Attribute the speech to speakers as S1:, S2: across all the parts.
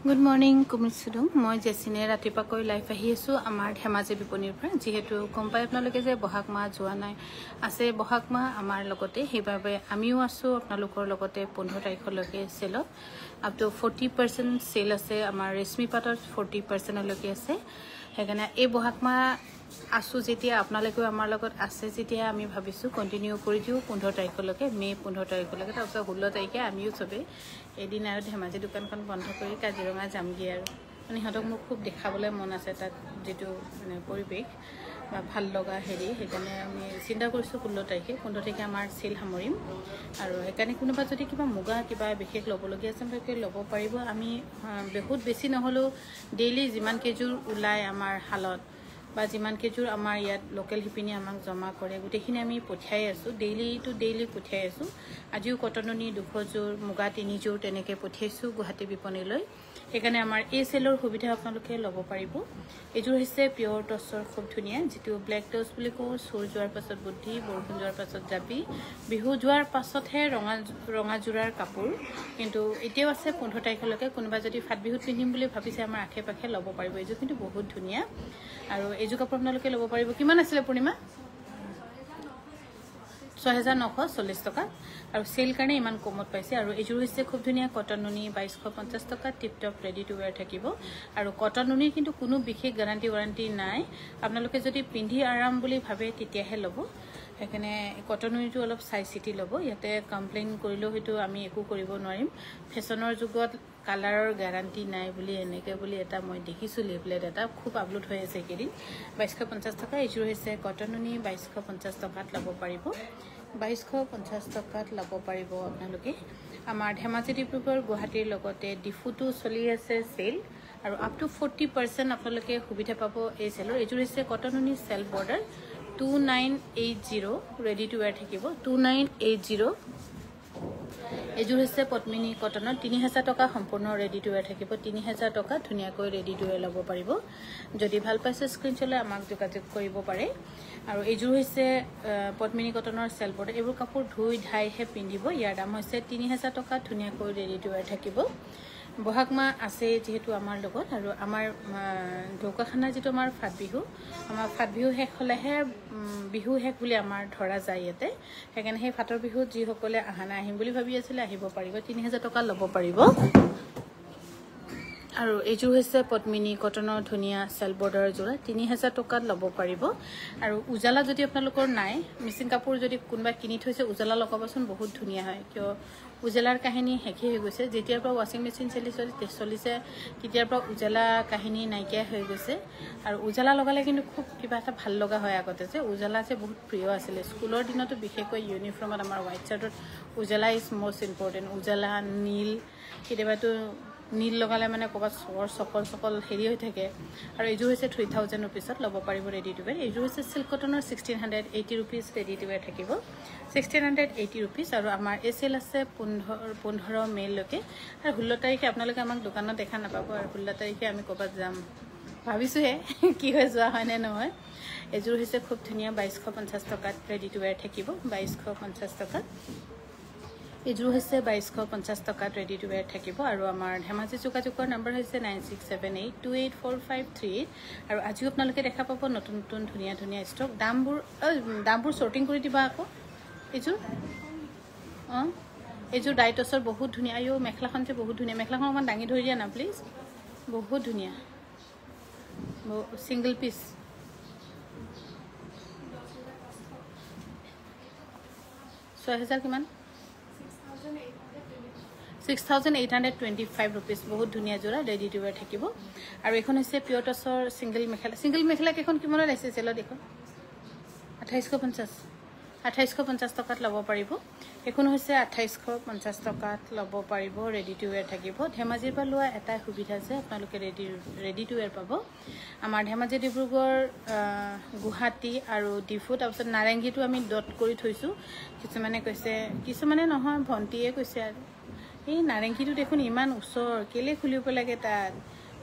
S1: Good morning, Kumisudum. মই জেচিনে ৰাতিপুৱাকৈ live আহি আছো আমাৰ ধেমাজি বিপণীৰ পৰা যেহেতু কোম্পানী আপোনালোকে যে বহাগ মাহ যোৱা নাই আছে বহাগ মাহ আমাৰ লগতে সেইবাবে আমিও আছো আপোনালোকৰ লগতে 15 তাৰিখলৈকে সেল আপ টু 40% সেল আছে আমাৰ ৰেশমি পাটৰ 40% লৈকে আছে হেগানা এই বহাগ মাহ আসু যেতিয়া আপোনালোকে আমাৰ লগত আছে যেতিয়া আমি ভাবিছো কন্টিনিউ কৰি দিও 15 তাৰিখলৈকে মে 15 তাৰিখলৈকে তাৰপিছত 16 তাৰিখে আমিও সবে এদিন আৰু ধেমাজি দোকানখন বন্ধ কৰি কাজিৰঙা যামগি আৰু মানে হতক মোক খুব দেখাবলৈ মন আছে তাত যেটো মানে পৰিবেশ বা ভাল লগা হেৰি হেকানে আমি চিন্তা কৰিছো 16 তাৰিখে 15 তাৰিখে আমাৰ সেল সামৰিম আৰু হেকানে কোনোবা যদি কিবা মুগা কিবা বিশেষ লবলগীয়া আছে তাকে লব পাৰিব আমি বহুত বেছি নহলো ডেইলি যিমান কেজুৰ উলাই আমাৰ হালত বা যিমান কেজুৰ আমাৰ ইয়াত লোকেল হিপিনি আমাক জমা কৰে গুটেখিনি আমি পঠিয়াই আছো ডেইলি টু ডেইলি পঠিয়াই আছো আজিও কটননি 200 জোৰ মুগা 3 জোৰ তেনেকে পঠিয়াইছো গুৱাহাটী বিপণীলৈ এখানে আমাৰ এই সেলৰ সুবিধা আপোনালোকে লব পাৰিব এজোৰ হৈছে পিওৰ টছৰ খুব ধুনিয়া যেটো ব্ল্যাক টছ বুলি কও সূৰ যোৱাৰ পাছত বুদ্ধি বৰষুণ যোৱাৰ পাছত যাবি বিহু যোৱাৰ পাছতহে ৰঙা জোৰাৰ কাপোৰ কিন্তু এতিয়াও আছে 15 তাৰিখলৈকে কোনোবা যদি ফাট বিহুত পিন্ধিম বুলি ভাবিছে আমাৰ আখে পাখে লব পাৰিব এজোৰ কিন্তু বহুত ধুনিয়া আৰু এজোৰ কাপোৰ আপোনালোকে লব পাৰিব কিমান আছিল পূৰ্ণিমা 6940 টকা আৰু সেল কাৰণে ইমান কমত পাইছে আৰু এজোৰ হৈছে খুব ধুনিয়া কটন নুনি 2250 টকা tip top ready to wear থাকিব আৰু কটন নুনিৰ কিন্তু কোনো বিশেষ গ্যাৰান্টি নাই আপোনালোকে যদি পিন্ধি আৰাম বুলি ভাবে তেতিয়াহে লব এখানে কটন নুনিটো অলপ চাই চিটি লব ইয়াতে কমপ্লেইন কৰিলো হেতু আমি একো কৰিব নোৱাৰিম ফেশনৰ যুগত কালাৰৰ গ্যাৰান্টি নাই বুলি এনেকে বুলি এটা মই দেখিছো লিফলেট এটা খুব আপলোড হৈ আছে কেদিন 2250 টকা এজোৰ হৈছে কটন নুনি 2250 টকাত লব পাৰিব 2250 টকাত লব পাৰিব আপোনালোকে আমাৰ ধেমাজি ডিব্ৰুগড় গুৱাহাটীৰ লগতে ডিফুটো চলি আছে সেল আৰু আপ টু 40% আপোনালোকে সুবিধা পাব এই সেলৰ এজোৰ হৈছে কটন নুনি self border 2980 ready to wear থাকিব 2980 এজোৰ হৈছে পদ্মিনী কটনৰ 3000 টকা সম্পূৰ্ণ ৰেডি টু ওয়্যাৰ থাকিব 3000 টকা ধুনিয়াকৈ ৰেডি টু ওয়্যাৰ লব পাৰিব যদি ভাল পাইছে স্ক্ৰিনশ্বটলৈ আমাক যোগাযোগ কৰিব পাৰে আৰু এজোৰ হৈছে পদ্মিনী কটনৰ সেল বৰ্ডাৰ এবোৰ কাপোৰ ধুই ধাইহে পিন্ধিব ইয়াৰ দাম হৈছে 3000 টকা ধুনিয়াকৈ ৰেডি টু ওয়্যাৰ থাকিব বহাগ মাহ আছে যেহেতু আমাৰ লগত আৰু আমাৰ ঢোকাখানা যেটো আমাৰ ফাট বিহু শেষ হলেহে বিহু শেষ বুলি আমাৰ ধৰা যায় ইয়াতে হেকানে হে ফাটৰ বিহু যি সকলে আহানা আহিম বুলি ভাবি আছিল আহিব পাৰিব 3000 টকা লব পাৰিব আৰু এজোৰ হৈছে পদ্মিনী কটনৰ ধুনিয়া সেল বৰ্ডাৰৰ জোৰা 3000 টকাত লব পাৰিব আৰু উজালা যদি আপোনালোকৰ নাই মিচিং কাপোৰ যদি কোনবা কিনি থৈছে উজালা লগাবচোন বহুত ধুনিয়া হয় কিয় উজালাৰ কাহিনী হেকি হৈ গৈছে যেতিয়াৰ পৰা ওয়াশিং মেচিন চলিছে তেতিয়াৰ পৰা উজালা কাহিনী নাইকিয়া হৈ গৈছে আৰু উজালা লগালে কিন্তু খুব কিবা এটা ভাল লগা হয় আগতে যে উজালা যে বহুত প্ৰিয় আছিল স্কুলৰ দিনতো বিশেষকৈ ইউনিফৰ্মত আমাৰ হোৱাইট চাৰ্টত উজালা ইজ মোস্ট ইম্পৰ্টেন্ট উজালা নীল কিদেবাটো নীল লগালে মানে কবা সকল হেৰি হৈ থাকে আৰু এজোৰ হৈছে 3000 रुपीसত লব পাৰিব ৰেডি টু ওয়্যাৰ এজোৰ হৈছে সিল্ক কটনৰ 1680 रुपीस ৰেডি টু ওয়্যাৰ থাকিব 1680 रुपीस আৰু আমাৰ এসএল আছে 15 মে লৈকে আৰু 16 তাৰিখে আপোনালোকে আমাক দোকানত দেখা নাপাব আৰু 16 তাৰিখে আমি কবাত যাম ভাবিছো হে কি হৈ যোৱা হয় নে নহয় এজোৰ হৈছে খুব ধুনিয়া 2250 টকাত ৰেডি টু ওয়্যাৰ থাকিব 2250 টকা এজোৰ হৈছে 2250 টকাত ৰেডি টু ওয়্যাৰ থাকিব আৰু আমাৰ ধেমাজি যোগাযোগৰ নম্বৰ হৈছে 9678284538 আৰু আজি আপোনালোকে দেখা পাব নতুন ধুনিয়া ষ্টক দামবোৰ সৰ্টিং কৰি দিবা আকৌ এজোৰ ডাইটছৰ বহুত ধুনিয়া আইও মেখলাখন যে বহুত ধুনিয়া মেখলাখন অকমান দাঙি ধৰি দিয়া না প্লিজ বহুত ধুনিয়া সিঙ্গল পিস 6000 কিমান 6825 रुपीस बहुत धुनिया जोरा रेडी टू वेयर থাকিব আৰু এখন হৈছে পিওৰ টছৰ সিঙ্গল মেখেলা কেখন কিমান আছে চেল দেখো 2850 টকাত লব পাৰিব এখন হৈছে 2850 টকাত লব পাৰিব ৰেডি টু ওয়্যাৰ থাকিব ধেমাজিৰ পৰা লোৱা এটা সুবিধা আছে আপোনালোকে ৰেডি টু ওয়্যাৰ পাব আমাৰ ধেমাজি ডিব্ৰুগড় গুৱাহাটী আৰু ডিফুত তাৰপিছত নাৰেংগীটো আমি ডট কৰি থৈছো কিছুমানে কৈছে কিছুমানে নহয় ভন্টিয়ে কৈছে আৰু এই নাৰেংগীটো দেখোন ইমান উচ্চৰ কেলে খুলিব লাগে তাত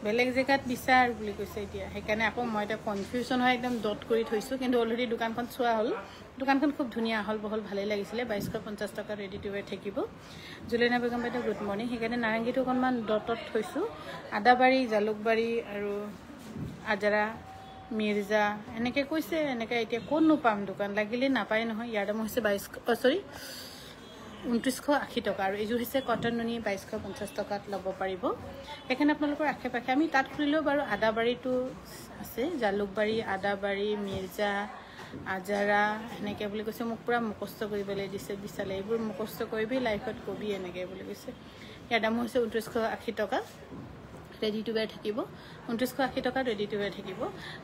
S1: বেলেগ জেগাত বিচাৰ বুলি কৈছে এতিয়া সেইকাৰণে আকৌ মই এটা কনফিউজন হয় একদম ডট কৰি থৈছোঁ কিন্তু অলৰেডি দোকানখন চোৱা হ'ল দোকানখন খুব ধুনীয়া আহল বহল ভালেই লাগিছিলে 2250 টকা ৰেডি টু ৱেৰ থাকিব জুলেনা বেগম বাইদেউ গুড মৰ্ণিং সেইকাৰণে নাৰেংগীটো অকণমান ডটত থৈছোঁ আদাবাৰী জালুকবাৰী আৰু আজাৰা মিৰ্জা এনেকৈ কৈছে এনেকৈ এতিয়া ক'তনো পাম দোকান লাগিলে নাপায় নহয় ইয়াৰ দাম হৈছে 2980 টকা আৰু এইযোৰ হৈছে কটন নুনি 2250 টকাত ল'ব পাৰিব সেইকাৰণে আপোনালোকৰ আশে পাশে আমি তাত খুলিলেও বাৰু আদাবাৰীটো আছে জালুকবাৰী আদাবাৰী মিৰ্জা আজাৰা এনেকৈ বুলি কৈছে মোক পূৰা মুখস্থ কৰিবলৈ দিছে বিচালে এইবোৰ মুখস্থ কৰিবি লাইফত কবি এনেকৈ বুলি কৈছে ইয়াৰ দাম হৈছে 2980 টকা ৰেডি টু ৱেৰ থাকিব 2980 টকাত ৰেডি টু ৱেৰ থাকিব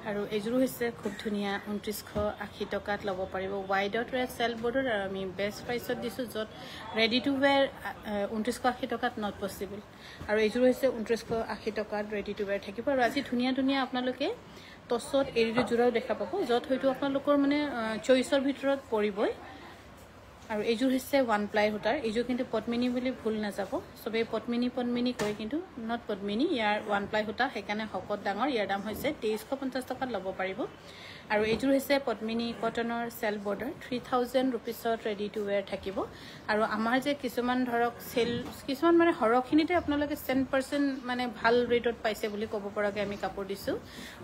S1: আৰু এইযোৰো হৈছে খুব ধুনীয়া 2980 টকাত ল'ব পাৰিব ৱাইডত ৰেড চেল বৰ্ডৰ আৰু আমি বেষ্ট প্ৰাইচত দিছোঁ য'ত ৰেডি টু ৱেৰ 2980 টকাত নট পচিবল আৰু এইযোৰো হৈছে 2980 টকাত ৰেডি টু ৱেৰ থাকিব আৰু আজি ধুনীয়া ধুনীয়া আপোনালোকে টছত এৰিটো জোৰাও দেখা পাব য'ত হয়তো আপোনালোকৰ মানে চইচৰ ভিতৰত পৰিবই আৰু এইযোৰ হৈছে ওৱান প্লাই সূতাৰ এইযোৰ কিন্তু পদ্মিনী বুলি ভুল নাযাব চবেই পদ্মিনী কয় কিন্তু not Padmini year one ply সূতা সেইকাৰণে শকত ডাঙৰ ইয়াৰ দাম হৈছে 2350 টকাত ল'ব পাৰিব আৰু এইযোৰ হৈছে পদ্মিনী কটনৰ চেল বৰ্ডাৰ 3000 ৰুপিছত ৰেডি টু ৱেৰ থাকিব আৰু আমাৰ যে কিছুমান ধৰক চেল কিছুমান মানে সৰহখিনিতে আপোনালোকে 10% মানে ভাল ৰেটত পাইছে বুলি ক'ব পৰাকৈ আমি কাপোৰ দিছোঁ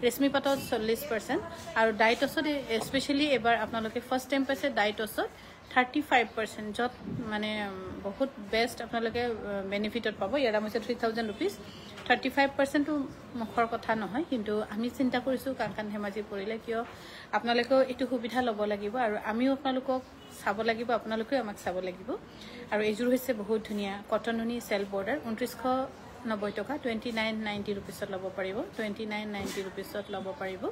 S1: ৰেশমি পাটত 40% আৰু ডাইটছত স্পেচিয়েলি এবাৰ আপোনালোকে ফাৰ্ষ্ট টাইম পাইছে ডাইটছত 35% য'ত মানে বহুত বেষ্ট আপোনালোকে বেনিফিটত পাব ইয়াৰ দাম হৈছে 3000 ৰুপিজ 35%টো মুখৰ কথা নহয় কিন্তু আমি চিন্তা কৰিছোঁ কাংকান ধেমাজি পৰিলে কিয় আপোনালোকেও এইটো সুবিধা ল'ব লাগিব আৰু আমিও আপোনালোকক চাব লাগিব আপোনালোকেও আমাক চাব লাগিব আৰু এইযোৰ হৈছে বহুত ধুনীয়া কটন নুনি চেল বৰ্ডাৰ 2990 টকা 2990 ৰুপিছত ল'ব পাৰিব 2990 ৰুপিছত ল'ব পাৰিব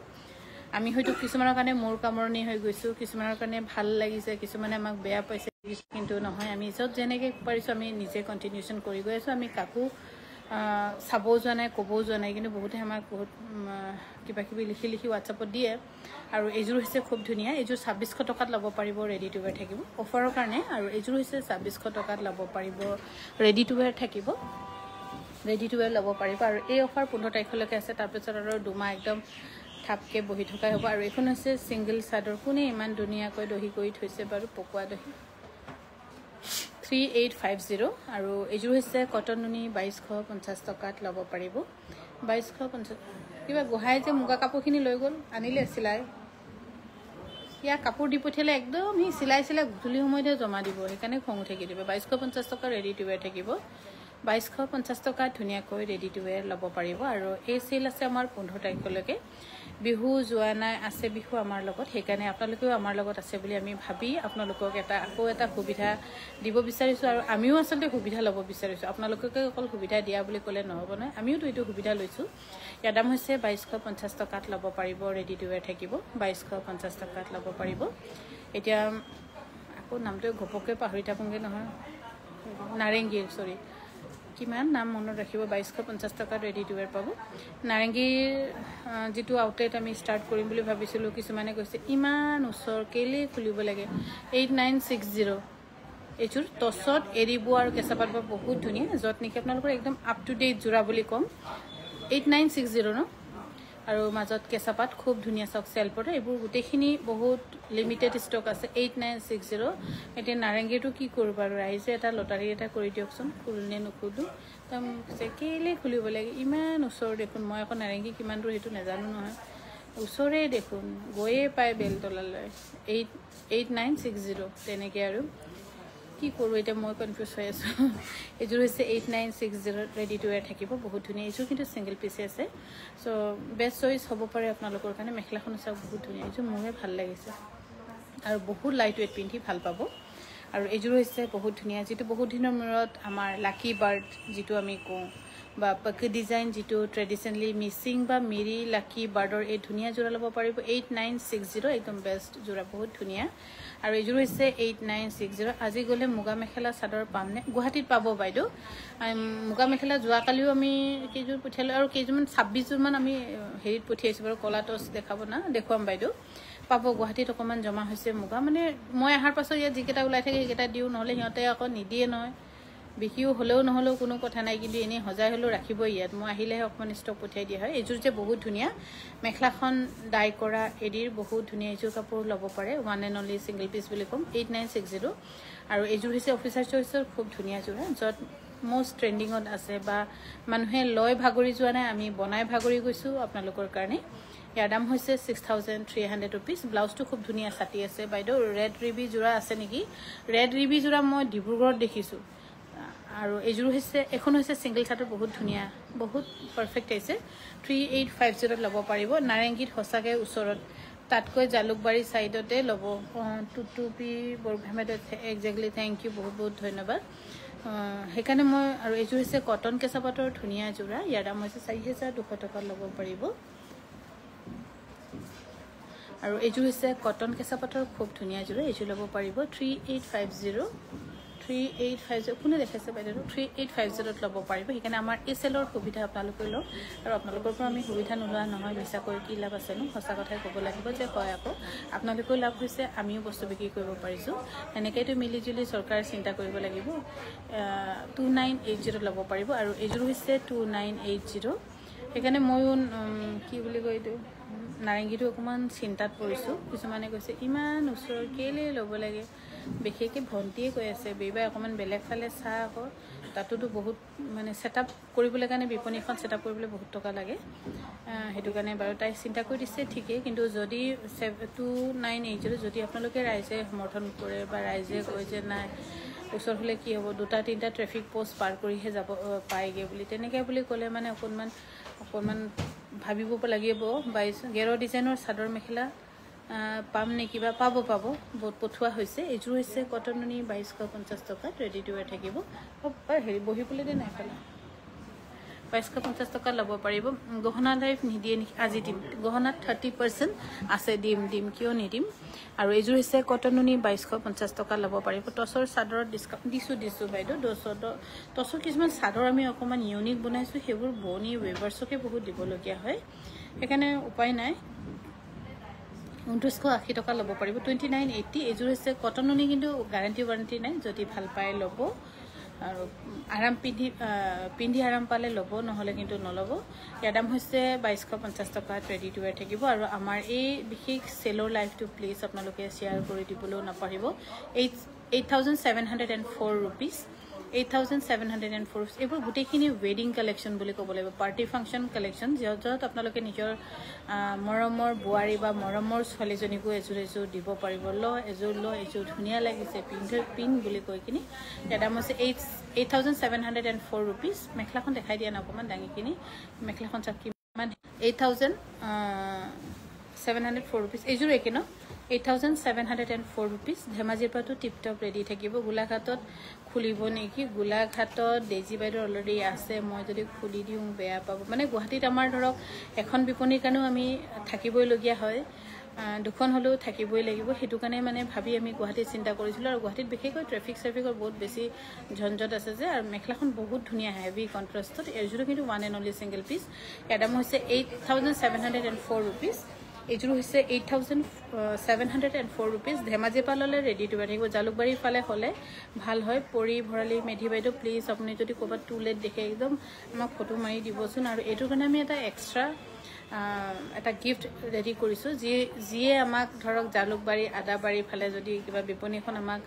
S1: আমি হয়তো কিছুমানৰ কাৰণে মোৰ কামৰণি হৈ গৈছোঁ কিছুমানৰ কাৰণে ভাল লাগিছে কিছুমানে আমাক বেয়া পাইছে কিন্তু নহয় আমি য'ত যেনেকৈ পাৰিছোঁ আমি নিজে কণ্টিনিউশ্যন কৰি গৈ আছোঁ আমি কাকো চাবও যোৱা নাই ক'বও যোৱা নাই কিন্তু বহুতে আমাক বহুত কিবা কিবি লিখি হোৱাটছআপত দিয়ে আৰু এইযোৰ হৈছে খুব ধুনীয়া এইযোৰ 2600 টকাত ল'ব পাৰিব ৰেডি টু ৱেৰ থাকিব অফাৰৰ কাৰণে আৰু এইযোৰ হৈছে 2600 টকাত ল'ব পাৰিব ৰেডি টু ৱেৰ থাকিব ৰেডি টু ৱেৰ ল'ব পাৰিব আৰু এই অফাৰ 15 তাৰিখলৈকে আছে তাৰপিছত আৰু দুমাহ একদম থাপকে বহি থকাই হ'ব আৰু এইখন হৈছে ছিংগল চাদৰ কোনে ইমান ধুনীয়াকৈ দহি কৰি থৈছে বাৰু পকোৱা দহি 3850 আৰু এইযোৰ হৈছে কটন নুনি 2250 টকাত ল'ব পাৰিব 2250 কিবা গোহাই যে মুগা কাপোৰখিনি লৈ গ'ল আনিলে চিলাই ইয়াৰ কাপোৰ দি পঠিয়ালে একদম সি চিলাই গধূলি সময়তে জমা দিব সেইকাৰণে খং উঠি দিব 2250 টকা ৰেডি টু ৱেৰ থাকিব 2250 টকাত ধুনীয়াকৈ ৰেডি টু ৱেৰ ল'ব পাৰিব আৰু এই চেল আছে আমাৰ 15 তাৰিখলৈকে বিহু যোৱা নাই আছে বিহু আমাৰ লগত সেইকাৰণে আপোনালোকেও আমাৰ লগত আছে বুলি আমি ভাবি আপোনালোকক আকৌ এটা সুবিধা দিব বিচাৰিছোঁ আৰু আমিও আচলতে সুবিধা ল'ব বিচাৰিছোঁ আপোনালোককে অকল সুবিধা দিয়া বুলি ক'লে নহ'ব নহয় আমিওতো এইটো সুবিধা লৈছোঁ ইয়াৰ দাম হৈছে 2250 টকাত ল'ব পাৰিব ৰেডি টু ৱেৰ থাকিব 2250 টকাত ল'ব পাৰিব এতিয়া আকৌ নামটো ঘপককৈ পাহৰি থাকোঁগৈ নহয় নাৰেংগীৰ চৰি কিমান নাম মনত ৰাখিব 2250 টকাত ৰেডি টু ৱেৰ পাব নাৰেংগীৰ যিটো আউটলেট আমি ষ্টাৰ্ট কৰিম বুলি ভাবিছিলোঁ কিছুমানে কৈছে ইমান ওচৰ কেলে খুলিব লাগে 8960 এইযোৰ টছত এৰিব আৰু কেঁচা পাত বহুত ধুনীয়া য'ত নেকি আপোনালোকৰ একদম আপ টু ডেট যোৰা বুলি ক'ম 8960 ন আৰু মাজত কেঁচা পাত খুব ধুনীয়া চাওক চেল পৰে এইবোৰ গোটেইখিনি বহুত লিমিটেড ষ্টক আছে 8960 এতিয়া নাৰেংগীৰটো কি কৰিব আৰু ৰাইজে এটা লটাৰী এটা কৰি দিয়কচোন খুলনে নুখুলো একদম কেলে খুলিব লাগে ইমান ওচৰ দেখোন মই আকৌ নাৰেংগী কিমান দূৰ সেইটো নাজানো নহয় ওচৰে দেখোন গৈয়ে পায় বেলতলালৈ 8960 তেনেকৈ আৰু কি কৰোঁ এতিয়া মই কনফিউজ হৈ আছোঁ এইযোৰ হৈছে 8960 ৰেডি টু ৱেৰ থাকিব বহুত ধুনীয়া এইযোৰ কিন্তু ছিংগল পিচে আছে চ' বেষ্ট চইচ হ'ব পাৰে আপোনালোকৰ কাৰণে মেখেলাখন চাওক বহুত ধুনীয়া এইযোৰ মোৰে ভাল লাগিছে আৰু বহুত লাইট ৱেইট পিন্ধি ভাল পাব আৰু এইযোৰ হৈছে বহুত ধুনীয়া যিটো বহুত দিনৰ মূৰত আমাৰ লাকি বাৰ্ড যিটো আমি কওঁ বা পকি ডিজাইন যিটো ট্ৰেডিশ্যনেলি মিচিং বা মিৰি লাকি বাৰ্ডৰ এই ধুনীয়া যোৰা ল'ব পাৰিব 8960 একদম বেষ্ট যোৰা বহুত ধুনীয়া আৰু এইযোৰ হৈছে 8960 আজি গ'লে মুগা মেখেলা চাদৰ পামনে গুৱাহাটীত পাব বাইদেউ মুগা মেখেলা যোৱাকালিও আমি কেইযোৰ পঠিয়ালোঁ আৰু কেইযোৰমান 26যোৰমান আমি হেৰিত পঠিয়াইছোঁ বাৰু কলা টচ দেখাব না দেখুৱাম বাইদেউ পাব গুৱাহাটীত অকণমান জমা হৈছে মুগা মানে মই অহাৰ পাছত ইয়াত যিকেইটা ওলাই থাকে সেইকেইটা দিওঁ নহ'লে সিহঁতে আকৌ নিদিয়ে নহয় বিকিও হলেও নহলেও কোনো কথা নাই কিন্তু এনেই সজাই হলেও ৰাখিবই ইয়াত মই আহিলেহে অকণমান ষ্টক পঠিয়াই দিয়া হয় এইযোৰ যে বহুত ধুনীয়া মেখেলাখন ডাই কৰা এডিৰ বহুত ধুনীয়া এইযোৰ কাপোৰ ল'ব পাৰে one and only single piece বুলি ক'ম 8960 আৰু এইযোৰ হৈছে অফিচাৰ চইচৰ খুব ধুনীয়া যোৰ য'ত most ট্ৰেণ্ডিঙত আছে বা মানুহে লয় ভাগৰি যোৱা নাই আমি বনাই ভাগৰি গৈছোঁ আপোনালোকৰ কাৰণে ইয়াৰ দাম হৈছে 6300 rupees ব্লাউজটো খুব ধুনীয়া ছাতি আছে বাইদেউ ৰেড ৰিবি যোৰা আছে নেকি ৰেড ৰিবি যোৰা মই ডিব্ৰুগড়ত দেখিছোঁ আৰু এইযোৰ হৈছে এখন হৈছে ছিংগল ছাৰ্টৰ বহুত ধুনীয়া বহুত পাৰফেক্ট হৈছে 3850 ল'ব পাৰিব নাৰেংগীত সঁচাকে ওচৰত তাতকৈ জালুকবাৰী সাইডতে ল'ব টুটুপি বৰভামেদ এক্স্যাক্টলি থ্যাংক ইউ বহুত বহুত ধন্যবাদ হেকানে মই আৰু এইযোৰ হৈছে কটন কেঁচাপাতৰ ধুনীয়া যোৰা ইয়াৰ দাম হৈছে 4200 টকা ল'ব পাৰিব আৰু এইযোৰ হৈছে কটন কেঁচাপাতৰ খুব ধুনীয়া যোৰা এইযোৰ ল'ব পাৰিব 3850 কোনে দেখাইছে বাইদেউ 3850 ল'ব পাৰিব সেইকাৰণে আমাৰ এই চেলৰ সুবিধা আপোনালোকে লওক আৰু আপোনালোকৰ পৰা আমি সুবিধা নোলোৱা নহয় মিছা কৰি কি লাভ আছে নো সঁচা কথাই ক'ব লাগিব যে হয় আকৌ আপোনালোকৰ লাভ হৈছে আমিও বস্তু বিক্ৰী কৰিব পাৰিছোঁ এনেকৈতো মিলিজুলি চৰকাৰে চিন্তা কৰিব লাগিব 2980 ল'ব পাৰিব আৰু এইযোৰ হৈছে 2980 সেইকাৰণে ময়ো কি বুলি কয় এইটো নাৰেংগীটো অকণমান চিন্তাত পৰিছোঁ কিছুমানে কৈছে ইমান ওচৰ কেলৈ ল'ব লাগে বিশেষকৈ ভণ্টিয়ে কৈ আছে বেবাই অকণমান বেলেগ ফালে চাহ আকৌ তাতোতো বহুত মানে ছেটআপ কৰিবলৈ কাৰণে বিপণীখন ছেটআপ কৰিবলৈ বহুত টকা লাগে সেইটো কাৰণে বাৰু তাই চিন্তা কৰি দিছে ঠিকেই কিন্তু যদি 2980 যদি আপোনালোকে ৰাইজে সমৰ্থন কৰে বা ৰাইজে কয় যে নাই ওচৰ হ'লে কি হ'ব দুটা তিনিটা ট্ৰেফিক পোষ্ট পাৰ কৰিহে যাব পায়গৈ বুলি তেনেকৈ বুলি ক'লে মানে অকণমান ভাবিব লাগিব 11 ডিজাইনৰ চাদৰ মেখেলা পাম নে কিবা পাব বহুত পঠোৱা হৈছে এইযোৰ হৈছে কটননি 2250 টকাত ৰেডি টু ৱেৰ থাকিব হেৰি বহিবলৈ দে নাই পেলা 2250 টকা ল'ব পাৰিব গহনা লাইফ নিদিয়ে নেকি আজি দিম গহনাত 30% আছে দিম কিয় নিদিম আৰু এইযোৰ হৈছে কটননি 2250 টকা ল'ব পাৰিব টছৰ চাদৰত ডিছকাউণ্ট দিছোঁ বাইদেউ টছৰ কিছুমান চাদৰ আমি অকণমান ইউনিক বনাইছোঁ সেইবোৰ বনি ৱেভাৰ্ছকে বহুত দিবলগীয়া হয় সেইকাৰণে উপায় নাই 2980 টকা ল'ব পাৰিব 2980 এইযোৰ হৈছে কটননি কিন্তু ৱাৰেণ্টি নাই যদি ভাল পায় ল'ব আৰু আৰাম পিন্ধি আৰাম পালে ল'ব নহ'লে কিন্তু নল'ব ইয়াৰ দাম হৈছে 2250 টকা ৰেডি টু ৱেৰ থাকিব আৰু আমাৰ এই বিশেষ চেলৰ লাইফটো প্লিজ আপোনালোকে শ্বেয়াৰ কৰি দিবলৈও নাপাহৰিব 8704 rupees 8704 এইবোৰ গোটেইখিনি ৱেডিং কালেকশ্যন বুলি ক'ব লাগিব পাৰ্টি ফাংচন কালেকশ্যন য'ত আপোনালোকে নিজৰ মৰমৰ বোৱাৰী বা মৰমৰ ছোৱালীজনীকো এযোৰ দিব পাৰিব এযোৰ ধুনীয়া লাগিছে পিন বুলি কৈ কিনি ইয়াৰ দাম হৈছে 8704 rupees মেখেলাখন দেখাই দিয়া না অকণমান দাঙিখিনি মেখেলাখন চাওক কিমান 8704 rupees এইযোৰ একে ন 8704 rupees ধেমাজিৰ পৰাটো টিপটপ ৰেডি থাকিব গোলাঘাটত খুলিব নেকি গোলাঘাটত ডেজি বাইদেউ অলৰেডি আছে মই যদি খুলি দিওঁ বেয়া পাব মানে গুৱাহাটীত আমাৰ ধৰক এখন বিপণীৰ কাৰণেও আমি থাকিবইলগীয়া হয় দুখন হ'লেও থাকিবই লাগিব সেইটো কাৰণে মানে ভাবি আমি গুৱাহাটীত চিন্তা কৰিছিলোঁ আৰু গুৱাহাটীত বিশেষকৈ ট্ৰেফিকৰ বহুত বেছি ঝঞ্ঝট আছে যে আৰু মেখেলাখন বহুত ধুনীয়া হেভি কণ্ট্ৰাষ্টত এইযোৰো কিন্তু one and only single piece ইয়াৰ দাম হৈছে 8704 rupees এইযোৰ হৈছে 8704 rupees ধেমাজিৰ পৰা ল'লে ৰেডি টু ৱেৰ থাকিব জালুকবাৰীৰ ফালে হ'লে ভাল হয় পৰি ভৰালি মেধি বাইদেউ প্লিজ আপুনি যদি ক'ৰবাত টুলেট দেখে একদম আমাক ফটো মাৰি দিবচোন আৰু এইটোৰ কাৰণে আমি এটা এক্সট্ৰা এটা গিফ্ট ৰেডি কৰিছোঁ যিয়ে আমাক ধৰক জালুকবাৰী আদাবাৰী ফালে যদি কিবা বিপণীখন আমাক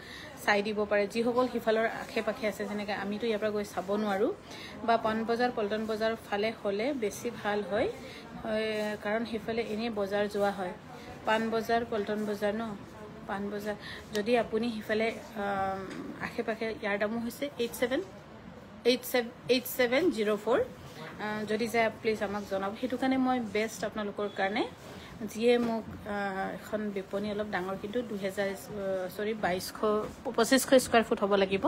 S1: চাই দিব পাৰে যিসকল সিফালৰ আশে পাশে আছে যেনেকৈ আমিতো ইয়াৰ পৰা গৈ চাব নোৱাৰোঁ বা পাণবজাৰ পল্টন বজাৰ ফালে হ'লে বেছি ভাল হয় কাৰণ সেইফালে এনেই বজাৰ যোৱা হয় পাণবজাৰ পল্টন বজাৰ ন পাণবজাৰ যদি আপুনি সিফালে আশে পাশে ইয়াৰ দামো হৈছে 8704 যদি যায় প্লিজ আমাক জনাব সেইটো কাৰণে মই বেষ্ট আপোনালোকৰ কাৰণে যিয়ে মোক এখন বিপণী অলপ ডাঙৰ কিন্তু 2500 স্কোৱাৰ ফুট হ'ব লাগিব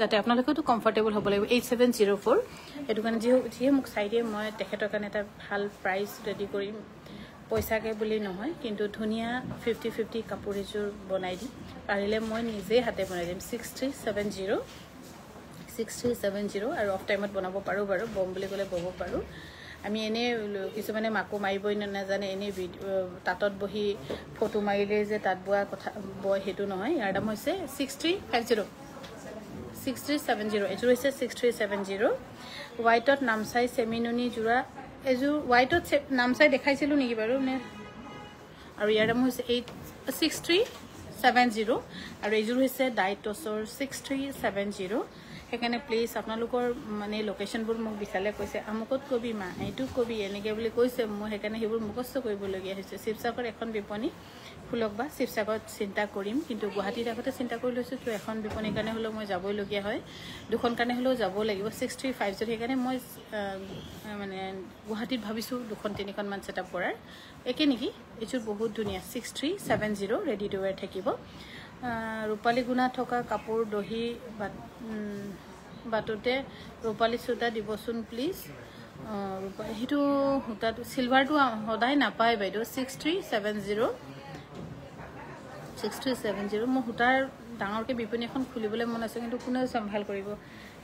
S1: যাতে আপোনালোকেতো কমফৰ্টেবল হ'ব লাগিব 8704 সেইটো কাৰণে যিয়ে মোক চাই দিয়ে মই তেখেতৰ কাৰণে এটা ভাল প্ৰাইচ ৰেডি কৰিম পইচাকে বুলি নহয় কিন্তু ধুনীয়া 50-50 কাপোৰ এযোৰ বনাই দিম পাৰিলে মই নিজেই হাতে বনাই দিম 6370 আৰু অফ টাইমত বনাব পাৰোঁ বাৰু বম বুলি ক'লে ব'ব পাৰোঁ আমি এনেই কিছুমানে মাকো মাৰিবই নাজানে এনেই তাঁতত বহি ফটো মাৰিলে যে তাঁত বোৱা কথা বয় সেইটো নহয় ইয়াৰ দাম হৈছে 6350 6370 এযোৰ হৈছে 6370 হোৱাইটত নামচাই সেমিনুনি জোৰা এযোৰ হোৱাইটত নামচাই দেখাইছিলো নেকি বাৰু নে আৰু ইয়াৰ দাম হৈছে 6370 আৰু এযোৰ হৈছে ডাইটছৰ 6370 সেইকাৰণে প্লিজ আপোনালোকৰ মানে লোকেশ্যনবোৰ মোক বিচালে কৈছে আমুকত কবি মা এইটো কবি এনেকৈ বুলি কৈছে মই সেইকাৰণে সেইবোৰ মুখস্থ কৰিবলগীয়া হৈছে শিৱসাগৰ এখন বিপণী ফুলক বা শিৱসাগৰত চিন্তা কৰিম কিন্তু গুৱাহাটীত আগতে চিন্তা কৰি লৈছোঁ তো এখন বিপণীৰ কাৰণে হ'লেও মই যাবলগীয়া হয় দুখন কাৰণে হ'লেও যাব লাগিব 6350 সেইকাৰণে মই মানে গুৱাহাটীত ভাবিছোঁ দুখন তিনিখনমান ছেটআপ কৰাৰ একে নেকি এইযোৰ বহুত ধুনীয়া 6370 ৰেডি টু ৱেৰ থাকিব ৰূপালী গুণা থকা কাপোৰ দহি বাটতে ৰূপালী সূতা দিবচোন প্লিজ সেইটো সূতাটো চিলভাৰটো সদায় নাপায় বাইদেউ 6370 মই সূতাৰ ডাঙৰকৈ বিপণী এখন খুলিবলৈ মন আছে কিন্তু কোনে চম্ভাল কৰিব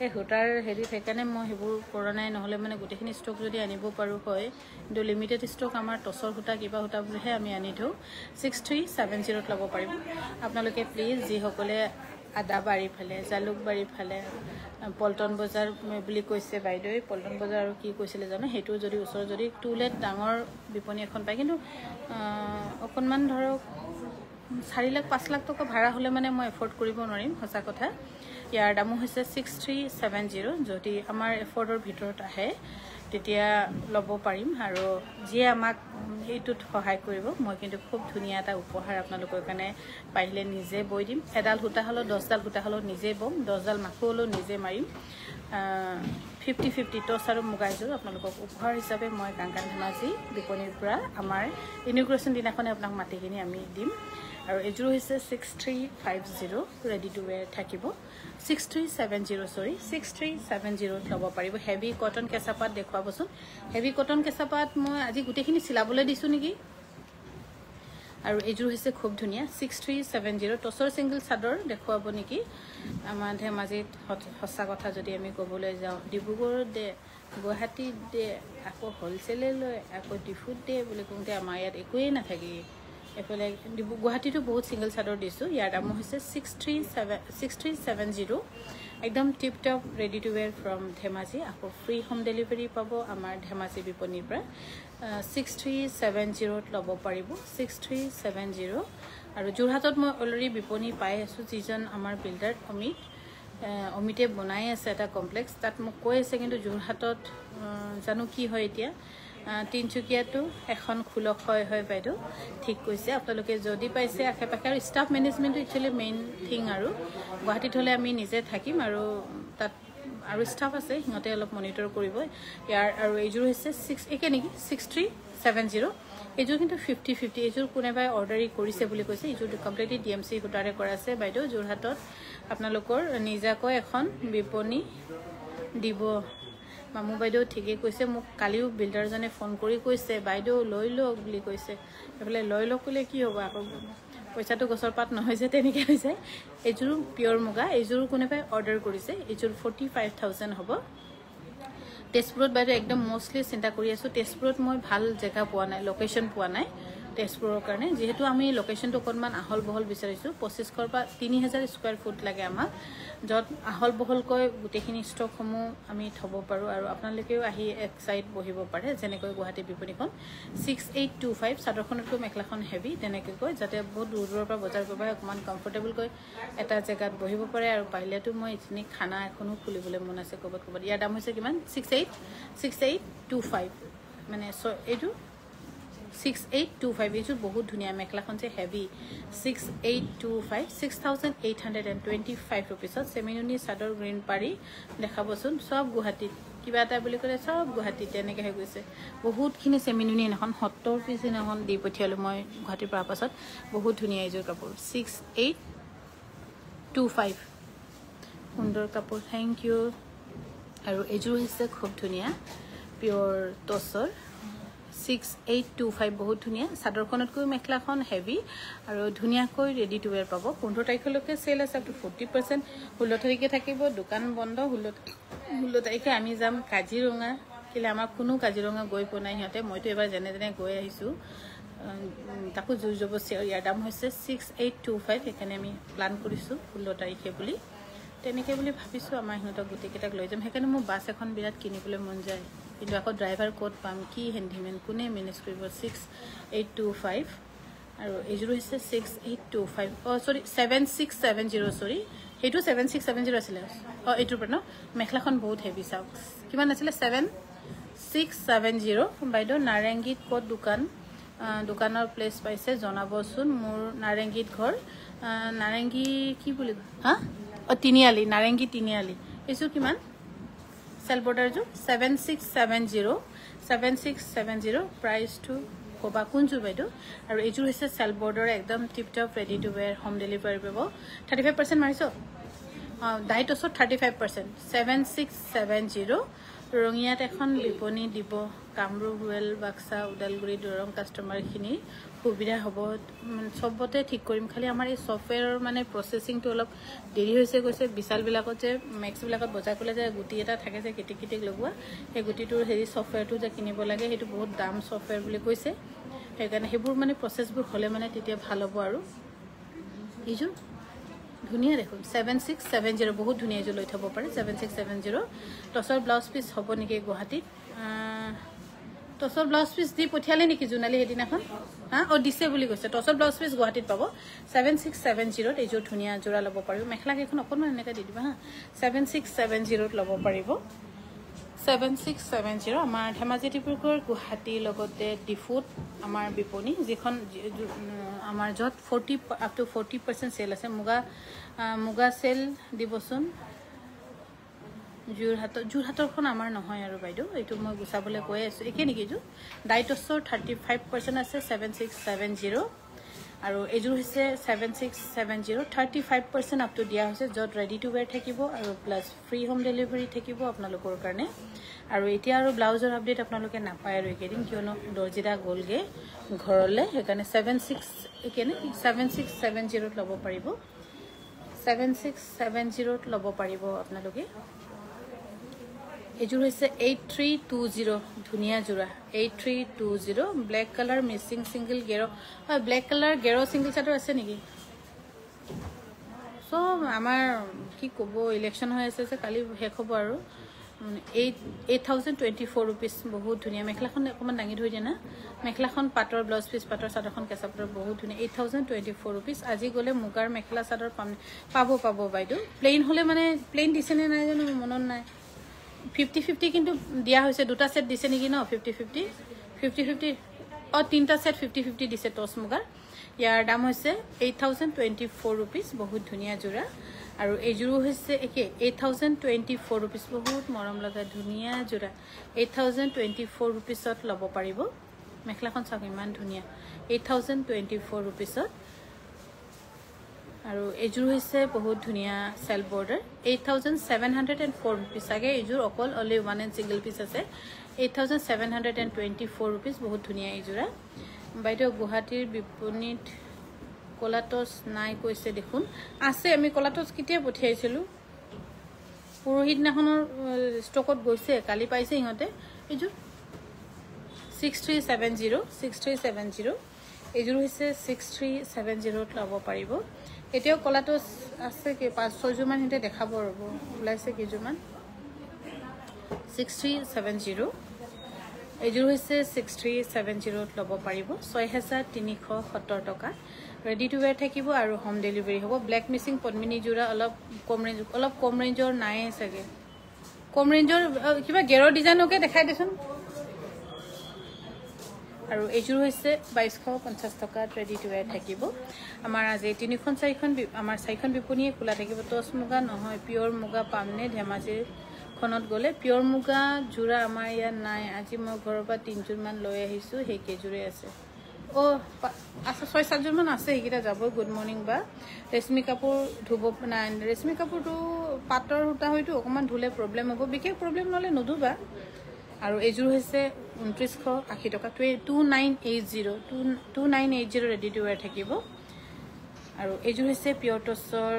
S1: এই সূতাৰ হেৰি সেইকাৰণে মই সেইবোৰ কৰা নাই নহ'লে মানে গোটেইখিনি ষ্টক যদি আনিব পাৰোঁ হয় কিন্তু লিমিটেড ষ্টক আমাৰ টচৰ সূতা কিবা সূতা বুলিহে আমি আনি থওঁ 6370 ল'ব পাৰিব আপোনালোকে প্লিজ যিসকলে আদাবাৰী ফালে জালুকবাৰী ফালে পল্টন বজাৰ বুলি কৈছে বাইদেউ পল্টন বজাৰ আৰু কি কৈছিলে জানো সেইটো যদি ওচৰত যদি টুলেট ডাঙৰ বিপণী এখন পায় কিন্তু অকণমান ধৰক 4 লাখ 5 লাখ টকা ভাড়া হ'লে মানে মই এফৰ্ড কৰিব নোৱাৰিম সঁচা কথা ইয়াৰ দামো হৈছে 6370 যদি আমাৰ এফৰ্ডৰ ভিতৰত আহে তেতিয়া ল'ব পাৰিম আৰু যিয়ে আমাক এইটোত সহায় কৰিব মই কিন্তু খুব ধুনীয়া এটা উপহাৰ আপোনালোকৰ কাৰণে পাৰিলে নিজে বৈ দিম এডাল সূতা হ'লেও 10ডাল সূতা হ'লেও নিজে বম 10ডাল মাখু হ'লেও নিজে মাৰিম 50-50 টচ আৰু মুগাইযোৰ আপোনালোকক উপহাৰ হিচাপে মই কাংকান ধেমাজি বিপণীৰ পৰা আমাৰ ইনগ্ৰেশ্যন দিনাখনে আপোনাক মাতি কিনি আমি দিম আৰু এযোৰ হৈছে 6350 ৰেডি টু ৱেৰ থাকিব 6370 ল'ব পাৰিব হেভি কটন কেঁচাপাত দেখুৱাবচোন হেভি কটন কেঁচাপাত মই আজি গোটেইখিনি চিলাবলৈ দিছোঁ নেকি আৰু এযোৰ হৈছে খুব ধুনীয়া 6370 টচৰ সিংগল চাদৰ দেখুৱাব নেকি আমাৰ ধেমাজিত সঁচা কথা যদি আমি ক'বলৈ যাওঁ ডিব্ৰুগড়ত দে গুৱাহাটীত দে আকৌ হ'লচেলে লৈ আকৌ ডিফুত দে বুলি কওঁতে আমাৰ ইয়াত একোৱেই নাথাকে এফালে গুৱাহাটীতো বহুত সিংগল চাদৰ দিছোঁ ইয়াৰ দাম হৈছে 6370 একদম tip top ready to ৱেৰ from Dhemaji আকৌ ফ্ৰী হোম ডেলিভাৰী পাব আমাৰ ধেমাজি বিপণীৰ পৰা 6370 ল'ব পাৰিব 6370 আৰু যোৰহাটত মই অলৰেডি বিপণী পাই আছোঁ যিজন আমাৰ বিল্ডাৰ অমিতে বনাই আছে এটা কমপ্লেক্স তাত মোক কৈ আছে কিন্তু যোৰহাটত জানো কি হয় এতিয়া তিনচুকীয়াটো এখন খোলক হয় বাইদেউ ঠিক কৈছে আপোনালোকে যদি পাইছে আশে পাশে আৰু ষ্টাফ মেনেজমেণ্টটো একচুৱেলি মেইন থিং আৰু গুৱাহাটীত হ'লে আমি নিজে থাকিম আৰু তাত আৰু ষ্টাফ আছে সিহঁতে অলপ মনিটৰ কৰিব ইয়াৰ আৰু এইযোৰ হৈছে 6 একে নেকি 6370 এইযোৰ কিন্তু 50-50 এইযোৰ কোনোবাই অৰ্ডাৰি কৰিছে বুলি কৈছে এইযোৰ কমপ্লিটলি DMC সূতাৰে কৰা আছে বাইদেউ যোৰহাটত আপোনালোকৰ নিজাকৈ এখন বিপণী দিব মামু বাইদেউ ঠিকেই কৈছে মোক কালিও বিল্ডাৰজনে ফোন কৰি কৈছে বাইদেউ লৈ লওক বুলি কৈছে এইফালে লৈ লওক ক'লে কি হ'ব আকৌ পইচাটো গছৰ পাত নহয় যে তেনেকৈ হৈছে এইযোৰ পিয়ৰ মুগা এইযোৰ কোনোবাই অৰ্ডাৰ কৰিছে এইযোৰ 45,000 হ'ব তেজপুৰত বাইদেউ একদম মোষ্টলি চিন্তা কৰি আছোঁ তেজপুৰত মই ভাল জেগা পোৱা নাই লোকেশ্যন পোৱা নাই তেজপুৰৰ কাৰণে যেহেতু আমি লোকেশ্যনটো অকণমান আহল বহল বিচাৰিছোঁ 2500 পৰা 3000 স্কুৱাৰ ফুট লাগে আমাক য'ত আহল বহলকৈ গোটেইখিনি ষ্টকসমূহ আমি থ'ব পাৰোঁ আৰু আপোনালোকেও আহি এক চাইড বহিব পাৰে যেনেকৈ গুৱাহাটী বিপণীখন 6825 চাদৰখনতকৈ মেখেলাখন হেভি তেনেকৈ যাতে বহুত দূৰ দূৰৰ পৰা বজাৰ কৰিব পাৰে অকণমান কমফৰ্টেবলকৈ এটা জেগাত বহিব পাৰে আৰু পাৰিলেতো মই এইখিনি খানা এখনো খুলিবলৈ মন আছে ক'ৰবাত ইয়াৰ দাম হৈছে কিমান 6825 মানে এইটো 6825 এইযোৰ বহুত ধুনীয়া মেখেলাখন যে হেভি 6825 6825 ৰুপিছত চেমিনুনি চাদৰ গ্ৰীণ পাৰি দেখাবচোন সব গুৱাহাটীত কিবা এটা বুলি ক'লে সব গুৱাহাটীত তেনেকৈ হৈ গৈছে বহুতখিনি চেমিনুনি এখন 70 পিচ এখন দি পঠিয়ালোঁ মই গুৱাহাটীৰ পৰা পাছত বহুত ধুনীয়া এইযোৰ কাপোৰ 6825 সুন্দৰ কাপোৰ থেংক ইউ আৰু এইযোৰ হৈছে খুব ধুনীয়া পিয়ৰ টচৰ 6825 বহুত ধুনীয়া চাদৰখনতকৈ মেখেলাখন হেভি আৰু ধুনীয়াকৈ ৰেডি টু ৱেৰ পাব 15 তাৰিখলৈকে চেল আছে 40% 16 তাৰিখে থাকিব দোকান বন্ধ 16 তাৰিখে আমি যাম কাজিৰঙা কেলে আমাৰ কোনো কাজিৰঙা গৈ পোৱা নাই সিহঁতে মইতো এবাৰ যেনে যেনে গৈ আহিছোঁ তাকো জোৰ জবস্তি ইয়াৰ দাম হৈছে 6825 সেইকাৰণে আমি প্লান কৰিছোঁ 16 তাৰিখে বুলি তেনেকৈ বুলি ভাবিছোঁ আমাৰ সিহঁতক গোটেইকেইটাক লৈ যাম সেইকাৰণে মোৰ বাছ এখন বিৰাট কিনিবলৈ মন যায় কিন্তু আকৌ ড্ৰাইভাৰ ক'ত পাম কি হেণ্ডিমেন কোনে মেনেজ কৰিব 6825 আৰু এইযোৰ হৈছে 6825 চৰি 7670 চৰি সেইটো 7670 আছিলে এইটোৰ পৰা ন মেখেলাখন বহুত হেভি চাওক কিমান আছিলে 7670 বাইদেউ নাৰেংগীত ক'ত দোকানৰ প্লেচ পাইছে জনাবচোন মোৰ নাৰেংগীত ঘৰ নাৰেংগী কি বুলি হা তিনিআলি নাৰেংগী তিনিআলি এইযোৰ কিমান চেল বৰ্ডাৰযোৰ 7670 প্ৰাইচটো ক'বা কোনযোৰ বাইদেউ আৰু এইযোৰ হৈছে চেল বৰ্ডাৰ একদম tip top ready to ৱেৰ home delivery পাব 35% মাৰিছ ডাইট ওচৰত 35% 7670 ৰঙিয়াত এখন বিপণী দিব কামৰূপ ৰুৱেল বাক্সা ওদালগুৰি দৰং কাষ্টমাৰখিনি সুবিধা হ'ব চবতে ঠিক কৰিম খালি আমাৰ এই ছফটৱেৰৰ মানে প্ৰচেছিংটো অলপ দেৰি হৈছে গৈছে বিশালবিলাকত যে মেক্সবিলাকত বজাৰ কৰিলে যে গুটি এটা থাকে যে কিটিক লগোৱা সেই গুটিটোৰ হেৰি ছফটৱেৰটো যে কিনিব লাগে সেইটো বহুত দাম ছফটৱেৰ বুলি কৈছে সেইকাৰণে সেইবোৰ মানে প্ৰচেছবোৰ হ'লে মানে তেতিয়া ভাল হ'ব আৰু এইযোৰ ধুনীয়া দেখোন 7670 বহুত ধুনীয়া এইযোৰ লৈ থ'ব পাৰে 7670 টছৰ ব্লাউজ পিচ হ'ব নেকি গুৱাহাটীত টছৰ ব্লাউজ পিচ দি পঠিয়ালে নেকি জোনালী সেইদিনাখন দিছে বুলি কৈছে টছৰ ব্লাউজ পিচ গুৱাহাটীত পাব 7670 এইযোৰ ধুনীয়া যোৰা ল'ব পাৰিব মেখেলাকেইখন অকণমান এনেকৈ দি দিবা 7670 ল'ব পাৰিব 7670 আমাৰ ধেমাজি ডিব্ৰুগড় গুৱাহাটীৰ লগতে ডিফুত আমাৰ বিপণী যিখন আমাৰ য'ত 40 up to 40% চেল আছে মুগা চেল দিবচোন যোৰহাটৰখন আমাৰ নহয় আৰু বাইদেউ এইটো মই গুচাবলৈ কৈ আছোঁ একে নেকি এইযোৰ ডাইটছৰ 35% আছে 7670 আৰু এইযোৰ হৈছে 7670 35% আপ টু দিয়া হৈছে য'ত ৰেডি টু ৱেৰ থাকিব আৰু প্লাছ ফ্ৰী হোম ডেলিভাৰী থাকিব আপোনালোকৰ কাৰণে আৰু এতিয়া আৰু ব্লাউজৰ আপডেট আপোনালোকে নাপায় আৰু এইকেইদিন কিয়নো দৰ্জিদা গ'লগৈ ঘৰলৈ সেইকাৰণে 7670 ল'ব পাৰিব 7670 ল'ব পাৰিব আপোনালোকে এইযোৰ হৈছে 8320 ধুনীয়া যোৰা 8320 ব্লেক কালাৰ মিচিং চিংগল গেৰ ব্লেক কালাৰ গেৰ চিংগল চাদৰ আছে নেকি চব আমাৰ কি ক'ব ইলেকশ্যন হৈ আছে যে কালি শেষ হ'ব আৰু 8024 ৰুপিজ বহুত ধুনীয়া মেখেলাখন অকণমান দাঙি ধৰি দিয়ে না মেখেলাখন পাটৰ ব্লাউজ পিচ পাটৰ চাদৰখন কেঁচা পাটৰ বহুত ধুনীয়া 8024 ৰুপিজ আজি গ'লে মুগাৰ মেখেলা চাদৰ পাব বাইদেউ প্লেইন হ'লে মানে প্লেইন দিছেনে নাই জানো মনত নাই 50-50 কিন্তু দিয়া হৈছে দুটা সেট দিছে নেকি ন 50-50 তিনটা সেট 50-50 দিছে টছ মুগাৰ ইয়াৰ দাম হৈছে 8024 ৰুপিজ বহুত ধুনীয়া যোৰা আৰু এইযোৰো হৈছে একে 8024 ৰুপিজ বহুত মৰম লগা ধুনীয়া যোৰা 8024 ৰুপিজত ল'ব পাৰিব মেখেলাখন চাওক ইমান ধুনীয়া 8024 ৰুপিজত আৰু এইযোৰ হৈছে বহুত ধুনীয়া সেল বৰ্ডাৰ 8704 ৰুপিজ আগে এইযোৰ অকল only one and single piece আছে 8724 ৰুপিজ বহুত ধুনীয়া এইযোৰা বাইদেউ গুৱাহাটীৰ বিপণীত কলাটছ নাই কৈছে দেখোন আছে আমি কলাটছ কেতিয়া পঠিয়াইছিলোঁ পৰহি দিনাখনৰ ষ্টকত গৈছে কালি পাইছে ইহঁতে এইযোৰ 6370 এইযোৰ হৈছে 6370 ল'ব পাৰিব এতিয়াও কলাটছ আছে কি 5-6 যোৰমান সিহঁতে দেখাব ৰ'ব ওলাইছে কেইযোৰমান 6370 এইযোৰ হৈছে 6370 ল'ব পাৰিব 6370 টকা ৰেডি টু ৱেৰ থাকিব আৰু হোম ডেলিভাৰী হ'ব ব্লেক মিচিং পদ্মিনী যোৰা অলপ কম ৰেঞ্জৰ নাই চাগে কম ৰেঞ্জৰ কিবা গেৰৰ ডিজাইনকে দেখাই দেচোন আৰু এইযোৰ হৈছে 2250 টকাত ৰেডি টু ৱেৰ থাকিব আমাৰ আজি 3-4খন আমাৰ 4খন বিপণীয়ে খোলা থাকিব টছ মুগা নহয় পিয়ৰ মুগা পামনে ধেমাজিৰ খনত গ'লে পিয়ৰ মুগা যোৰা আমাৰ ইয়াত নাই আজি মই ঘৰৰ পৰা 3যোৰমান লৈ আহিছোঁ সেই কেইযোৰে আছে আছে 6-7যোৰমান আছে সেইকেইটা যাব গুড মৰ্ণিং বা ৰেশমি কাপোৰ ধুব নাই ৰেশমি কাপোৰটো পাটৰ সূতা হয়তো অকণমান ধুলে প্ৰব্লেম হ'ব বিশেষ প্ৰব্লেম নহ'লে নুধুবা আৰু এইযোৰ হৈছে 2980 টকা 2980 ৰেডি টু ৱেৰ থাকিব আৰু এইযোৰ হৈছে পিয়ৰ টছৰ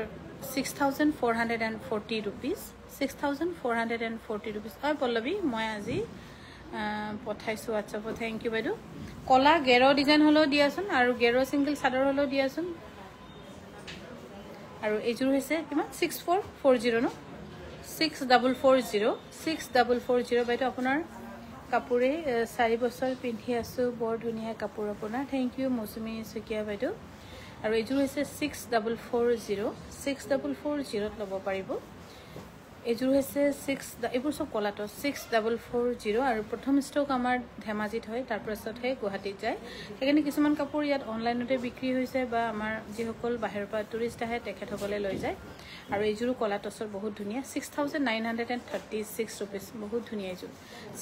S1: 6440 ৰুপিজ 6440 ৰুপিজ পল্লৱী মই আজি পঠাইছোঁ হোৱাটছআপত থেংক ইউ বাইদেউ কলা গেৰ ডিজাইন হ'লেও দিয়াচোন আৰু গেৰ চিংগল চাদৰ হ'লেও দিয়াচোন আৰু এইযোৰ হৈছে কিমান 6440 ন 6440 বাইদেউ আপোনাৰ কাপোৰে 4 বছৰ পিন্ধি আছো বৰ ধুনীয়া কাপোৰ আপোনাৰ থ্যাংক ইউ মৌচুমী শইকীয়া বাইদেউ আৰু এইযোৰ হৈছে 6440 ল'ব পাৰিব এইযোৰ হৈছে 6 এইবোৰ সব কলাটো 6440 আৰু প্ৰথম ষ্টক আমাৰ ধেমাজিত হয় তাৰ পিছতহে গুৱাহাটীত যায় সেইকাৰণে কিছুমান কাপোৰ ইয়াত অনলাইনতে বিক্ৰী হৈছে বা আমাৰ যিসকল বাহিৰৰ পৰা টুৰিষ্ট আহে তেখেতসকলে লৈ যায় আৰু এইযোৰ কলাটছৰ বহুত ধুনীয়া 6936 रुपीस বহুত ধুনীয়া এইযোৰ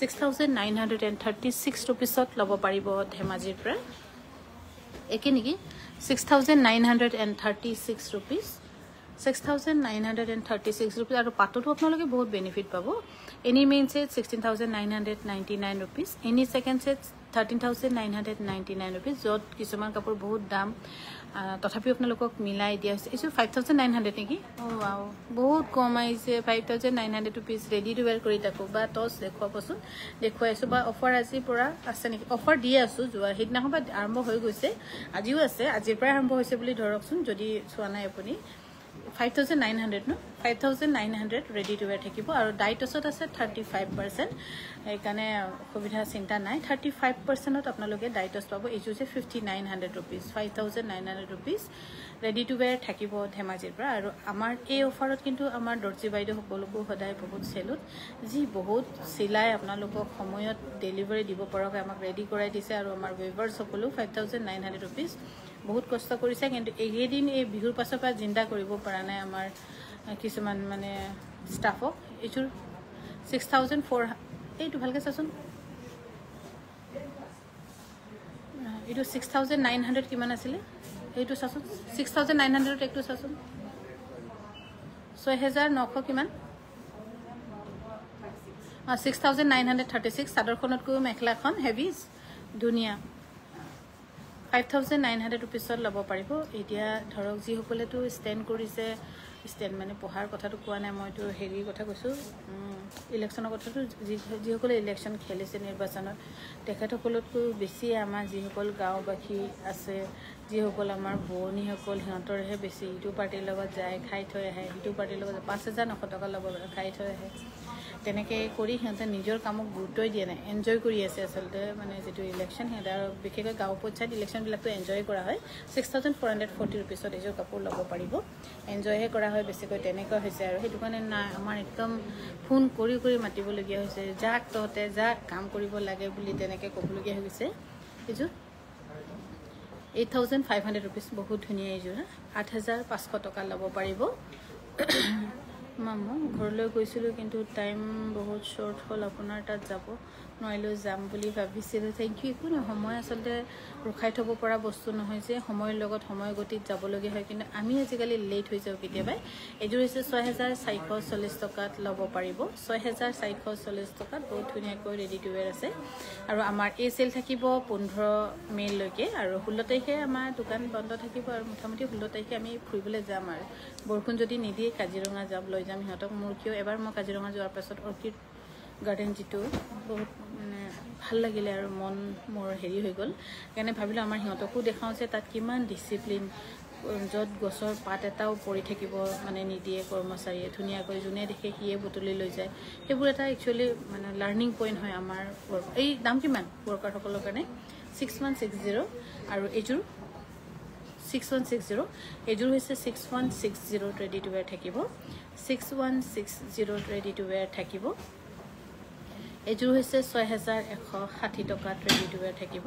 S1: 6936 रुपीसত ল'ব পাৰিব ধেমাজিৰ পৰা একে নেকি 6936 रुपीस 6936 रुपीस আৰু পাটটো আপোনালোকে বহুত বেনিফিট পাব any main set 16999 rupees any second set 13999 rupees যত কিছুমান কাপোৰ বহুত দাম তথাপি আপোনালোকক মিলাই দিয়া হৈছে এইটো 5900 নেকি ও ওয়াও বহুত কম আইছে 5900 रुपीस ৰেডি টু ওয়্যাৰ কৰি তাকো বা টস দেখুৱাবচোন দেখুৱাইছো বা অফাৰ আজি পৰা আছে নেকি অফাৰ দি আছো যোৱা হিদনাখন বা আৰম্ভ হৈ গৈছে আজিও আছে আজিৰ পৰা আৰম্ভ হৈছে বুলি ধৰকচোন যদি চোৱা নাই আপুনি 5900 no 5900 ready to wear থাকিব আৰু ডাইটছত আছে 35% এইকাৰণে সুবিধা চিন্তা নাই 35% ত আপোনালোকে ডাইটছ পাব এইটো যে 5900 rupees 5900 rupees ready to wear থাকিব ধেমাজিৰ পৰা আৰু আমাৰ এই অফাৰত কিন্তু আমাৰ দৰ্জি বাইদেউ সকলকো সদায় বহুত চেলুট যি বহুত সিলাই আপোনালোকক সময়ত ডেলিভাৰী দিব পৰাকৈ আমাক ৰেডি কৰাই দিছে আৰু আমাৰ ওয়েভাৰ সকলো 5900 रुपीस বহুত কষ্ট কৰিছে কিন্তু এইদিন এই বিহুৰ পাছৰ পৰা জিন্দা কৰিব পৰা নাই আমাৰ কিছুমান মানে ষ্টাফক এইটোৰ 6400 এইটো ভালকে চাচোন এইটো 6900 কিমান আছিল এইটো চাচোন 6900 একটো চাচোন 6900 কিমান 6936 সাদৰখনতকো মেখলাখন হেভিজ ধুনিয়া 5900 रुपीस ল'ব পাৰিব এতিয়া ধৰক যি সকলেটো ষ্টেন্ড কৰিছে ষ্টেন্ড মানে পঢ়াৰ কথাটো কোৱা নাই মইতো হেৰি কথা কৈছো ইলেকশনৰ কথাটো যি সকলে ইলেকশন খেলিছে নিৰ্বাচনত তেখেতসকলতকৈ বেছি আমাৰ যি সকল গাঁওবাসী আছে যি সকল আমাৰ বনি সকল হিহঁতৰহে বেছি ইটো পাৰ্টিৰ লগত যায় খাই থৈ আহে ইটো পাৰ্টিৰ লগত 5900 টকা ল'ব খাই থৈ আহে তেনেকে কৰি হিহঁতে নিজৰ কামক গুৰুত্বই দিয়া নাই এনজয় কৰি আছে আসলতে মানে যেটো ইলেকশন হেডা বিশেষকৈ গাঁও পঞ্চায়ত ইলেকশন বিলাকটো এনজয় কৰা হয় 6440 रुपीसত এজোৰ কাপোৰ ল'ব পাৰিব এনজয়হে কৰা হয় বেছিকৈ তেনেকৈ হৈছে আৰু হেতু কাৰণে না আমাৰ একদম ফোন কৰি কৰি মাতিবলগীয়া হৈছে যাক তহতে যাক কাম কৰিব লাগে বুলি তেনেকে ক'বলগীয়া হৈছে এজোৰ 8500 रुपीस বহুত ধুনীয়া এজোৰ 8500 টকা ল'ব পাৰিব মামা ঘৰলৈ গৈছিলো কিন্তু টাইম বহুত শৰ্ট হল আপোনাৰ তাত যাব নইলো যাম বুলি ভাবিছিলো থ্যাংক ইউ কোনো সময় আসলতে ৰখাই থব পৰা বস্তু নহয় যে সময়ৰ লগত সময় গতিত যাব লগি হয় কিন্তু আমি আজিকালি লেট হৈ যাও কেতিয়াবা এজোৰ হৈছে 6440 টকাত ল'ব পাৰিব 6440 টকাত বহুত ধুনীয়াকৈ ৰেডি টু ওয়্যাৰ আছে আৰু আমাৰ এই সেল থাকিব 15 মে লৈকে আৰু 16 তাৰিখে আমাৰ দোকান বন্ধ থাকিব আৰু মোটামুটি 16 তাৰিখে আমি ফুৰিবলৈ যাম আৰু বৰষুণ যদি নিদিয়ে কাজিৰঙা যাব লৈ যাম হিহঁতক মোৰ কিয় এবাৰ মই কাজিৰঙা যোৱাৰ পাছত অৰ্কিড গাৰ্ডেন জিটো বহুত মানে ভাল লাগিলে আৰু মন মোৰ হেৰি হৈ গল কাৰণে ভাবিলো আমাৰ হিহঁতকো দেখাও যে তাত কিমান ডিসিপ্লিন যত গছৰ পাত এটাও পৰি থাকিব মানে নিদিয়ে কৰ্মচাৰীয়ে ধুনীয়াকৈ জুনে দেখে কিয়ে বুটলি লৈ যায় সেইবোৰ এটা একচুয়ালি মানে লাৰ্নিং পইণ্ট হয় আমাৰ এই দাম কিমান ওয়াৰ্কাৰ সকলৰ কাৰণে 6160 আৰু এজোৰ 6160 এজোৰ হৈছে 6160 ৰেডি টু ওয়্যাৰ থাকিব 6160 ৰেডি টু ওয়্যাৰ থাকিব এজোৰ হৈছে 6160 টকা ৰেডি টু ওয়্যাৰ থাকিব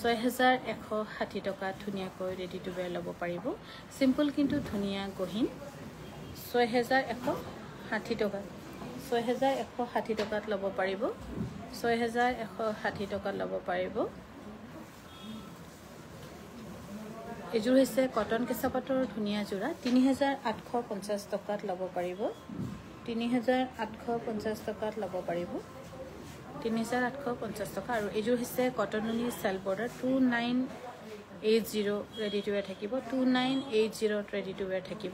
S1: 6160 টকা ধুনীয়াকৈ ৰেডি টু ওয়্যাৰ ল'ব পাৰিব সিম্পল কিন্তু ধুনীয়া গহিন 6160 টকা 6160 টকাত ল'ব পাৰিব 6160 টকাত ল'ব পাৰিব এজোৰ হৈছে কটন কেঁচাপাতৰ ধুনীয়া জোৰা 3850 টকাত ল'ব পাৰিব 3850 টকাত ল'ব পাৰিব 3850 টকা আৰু এজোৰ হৈছে কটননি self border 2980 ready to wear থাকিব 2980 ৰেডি টু ওয়্যাৰ থাকিব